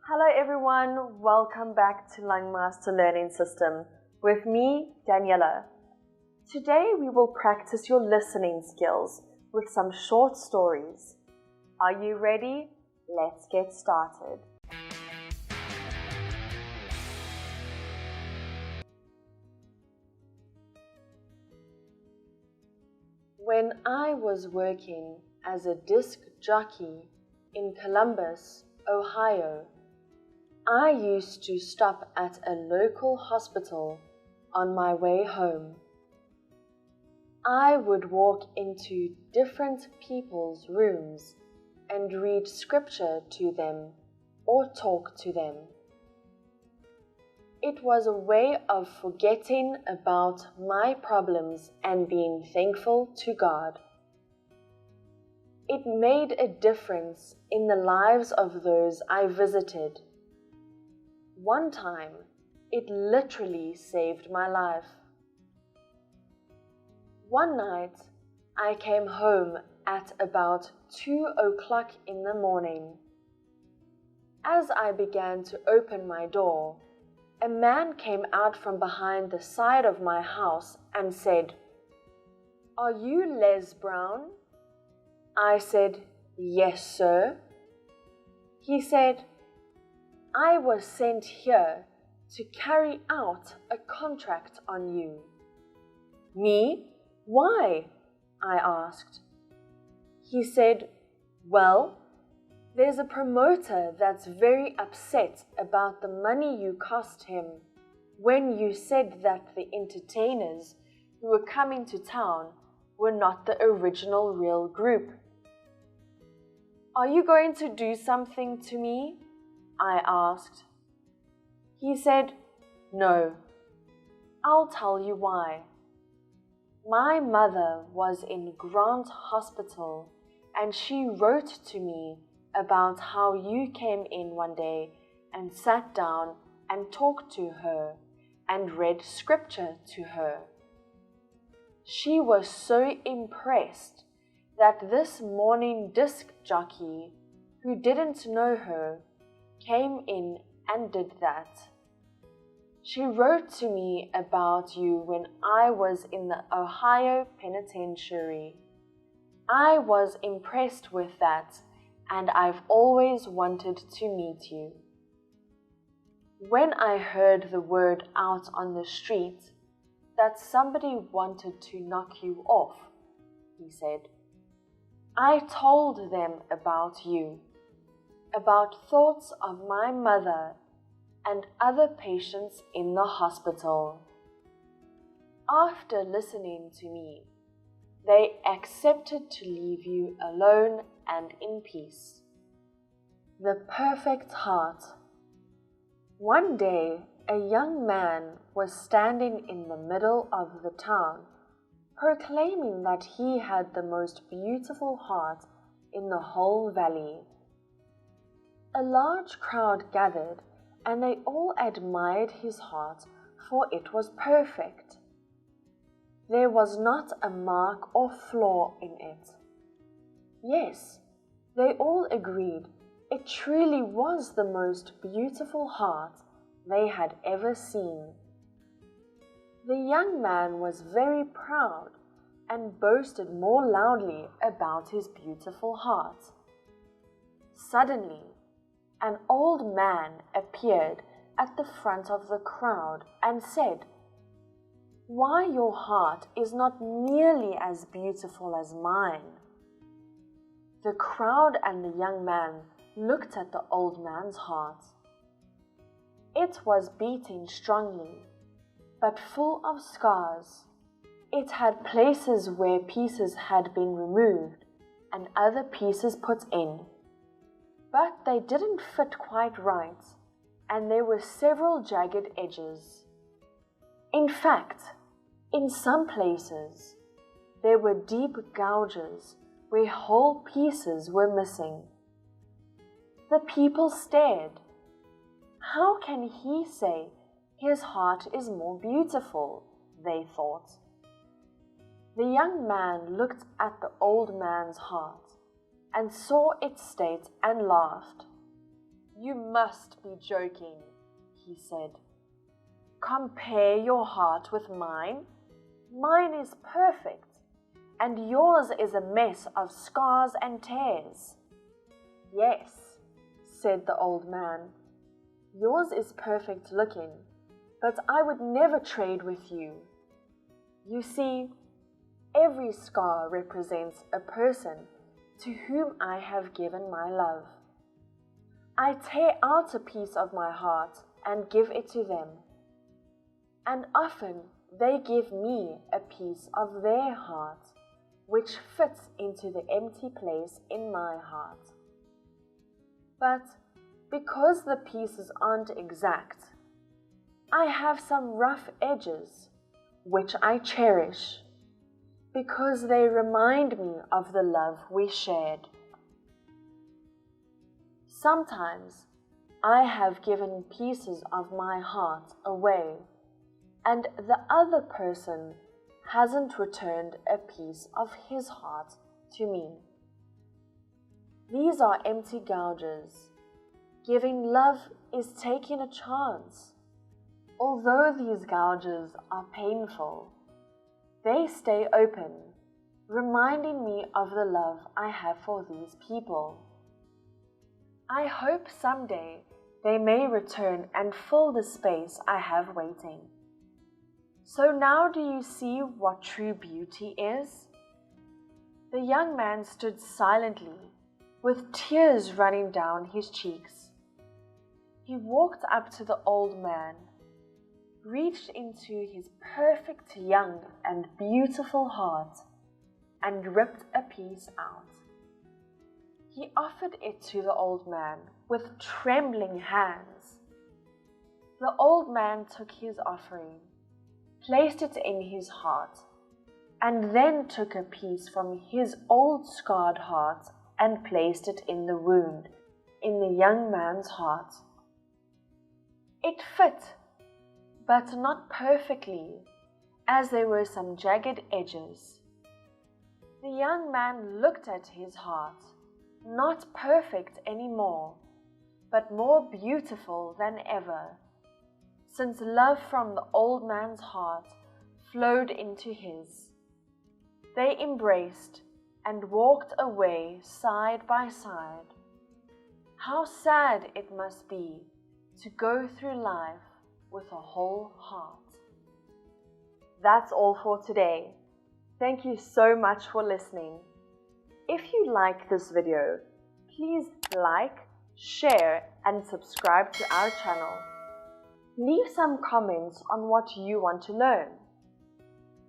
Hello everyone, welcome back to Langmaster Learning System with me, Daniela. Today we will practice your listening skills with some short stories. Are you ready? Let's get started. When I was working as a disc jockey in Columbus, Ohio, I used to stop at a local hospital on my way home. I would walk into different people's rooms and read scripture to them or talk to them. It was a way of forgetting about my problems and being thankful to God. It made a difference in the lives of those I visited. One time, it literally saved my life. One night, I came home at about 2 o'clock in the morning. As I began to open my door, a man came out from behind the side of my house and said, "Are you Les Brown?" I said, "Yes, sir." He said, "I was sent here to carry out a contract on you." "Me? Why?" I asked. He said, "Well, there's a promoter that's very upset about the money you cost him when you said that the entertainers who were coming to town were not the original real group. Are you going to do something to me?" I asked. He said, "No. I'll tell you why. My mother was in Grant Hospital and she wrote to me about how you came in one day and sat down and talked to her and read scripture to her. She was so impressed that this morning disc jockey, who didn't know her, came in and did that. She wrote to me about you when I was in the Ohio Penitentiary. I was impressed with that, and I've always wanted to meet you. When I heard the word out on the street that somebody wanted to knock you off," he said, "I told them about you, about thoughts of my mother and other patients in the hospital. After listening to me, they accepted to leave you alone and in peace." The perfect heart. One day, a young man was standing in the middle of the town, proclaiming that he had the most beautiful heart in the whole valley. A large crowd gathered, and they all admired his heart, for it was perfect. There was not a mark or flaw in it. Yes, they all agreed it truly was the most beautiful heart they had ever seen. The young man was very proud and boasted more loudly about his beautiful heart. Suddenly, an old man appeared at the front of the crowd and said, "Why, your heart is not nearly as beautiful as mine." The crowd and the young man looked at the old man's heart. It was beating strongly, but full of scars. It had places where pieces had been removed and other pieces put in. But they didn't fit quite right, and there were several jagged edges. In fact, in some places, there were deep gouges where whole pieces were missing. The people stared. How can he say his heart is more beautiful? They thought. The young man looked at the old man's heart and saw its state and laughed. You must be joking, he said. Compare your heart with mine. Mine is perfect, and yours is a mess of scars and tears. Yes, said the old man. Yours is perfect looking, but I would never trade with you. You see, every scar represents a person to whom I have given my love. I tear out a piece of my heart and give it to them. And often they give me a piece of their heart, which fits into the empty place in my heart. But because the pieces aren't exact, I have some rough edges, which I cherish, because they remind me of the love we shared. Sometimes I have given pieces of my heart away, and the other person hasn't returned a piece of his heart to me. These are empty gouges. Giving love is taking a chance. Although these gouges are painful, they stay open, reminding me of the love I have for these people. I hope someday they may return and fill the space I have waiting. So now do you see what true beauty is? The young man stood silently, with tears running down his cheeks. He walked up to the old man, reached into his perfect young and beautiful heart, and ripped a piece out. He offered it to the old man with trembling hands. The old man took his offering, placed it in his heart, and then took a piece from his old scarred heart and placed it in the wound in the young man's heart. It fit, but not perfectly, as there were some jagged edges. The young man looked at his heart, not perfect anymore, but more beautiful than ever, since love from the old man's heart flowed into his. They embraced and walked away side by side. How sad it must be to go through life with a whole heart. That's all for today. Thank you so much for listening. If you like this video, please like, share, and subscribe to our channel. Leave some comments on what you want to learn.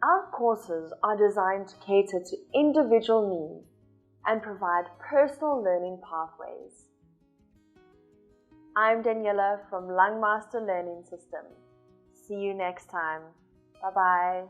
Our courses are designed to cater to individual needs and provide personal learning pathways. I'm Daniela from Langmaster Learning System. See you next time. Bye-bye.